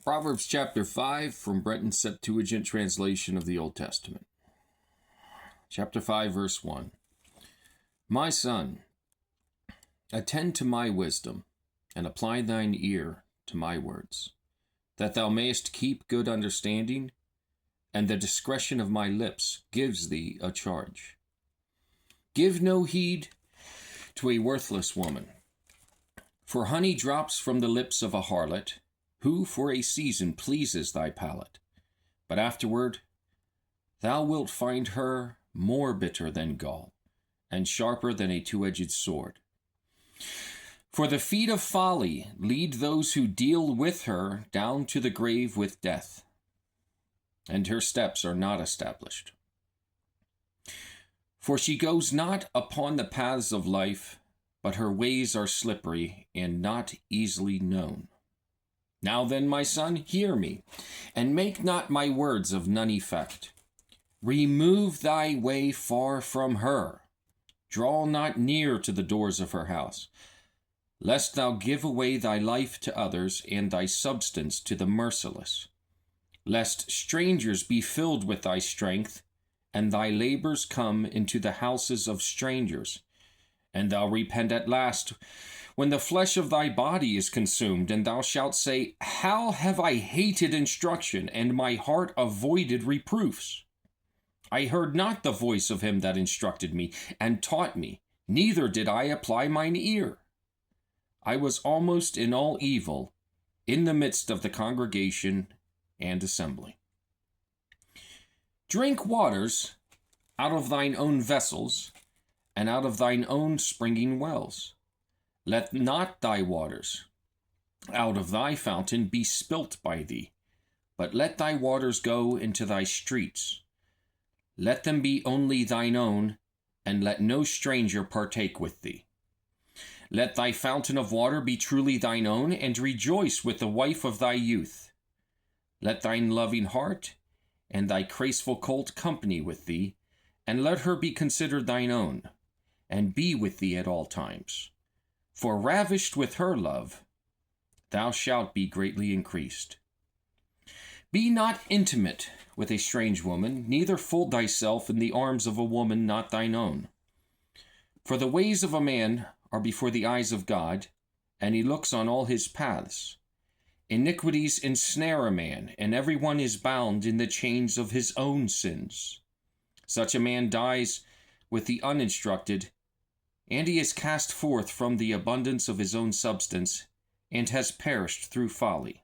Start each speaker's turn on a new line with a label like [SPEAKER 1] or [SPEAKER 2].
[SPEAKER 1] Proverbs chapter 5 from Brenton's Septuagint translation of the Old Testament. Chapter 5, verse 1. My son, attend to my wisdom, and apply thine ear to my words, that thou mayest keep good understanding, and the discretion of my lips gives thee a charge. Give no heed to a worthless woman, for honey drops from the lips of a harlot, who for a season pleases thy palate. But afterward thou wilt find her more bitter than gall, and sharper than a two-edged sword. For the feet of folly lead those who deal with her down to the grave with death, and her steps are not established. For she goes not upon the paths of life, but her ways are slippery and not easily known. Now then, my son, hear me, and make not my words of none effect. Remove thy way far from her. Draw not near to the doors of her house, lest thou give away thy life to others, and thy substance to the merciless. Lest strangers be filled with thy strength, and thy labors come into the houses of strangers, and thou repent at last, when the flesh of thy body is consumed, and thou shalt say, How have I hated instruction, and my heart avoided reproofs? I heard not the voice of him that instructed me, and taught me, neither did I apply mine ear. I was almost in all evil, in the midst of the congregation and assembly. Drink waters out of thine own vessels, and out of thine own springing wells. Let not thy waters out of thy fountain be spilt by thee, but let thy waters go into thy streets. Let them be only thine own, and let no stranger partake with thee. Let thy fountain of water be truly thine own, and rejoice with the wife of thy youth. Let thine loving hart and thy graceful colt company with thee, and let her be considered thine own, and be with thee at all times. For ravished with her love, thou shalt be greatly increased. Be not intimate with a strange woman, neither fold thyself in the arms of a woman not thine own. For the ways of a man are before the eyes of God, and he looks on all his paths. Iniquities ensnare a man, and every one is bound in the chains of his own sins. Such a man dies with the uninstructed, and he is cast forth from the abundance of his own substance, and has perished through folly.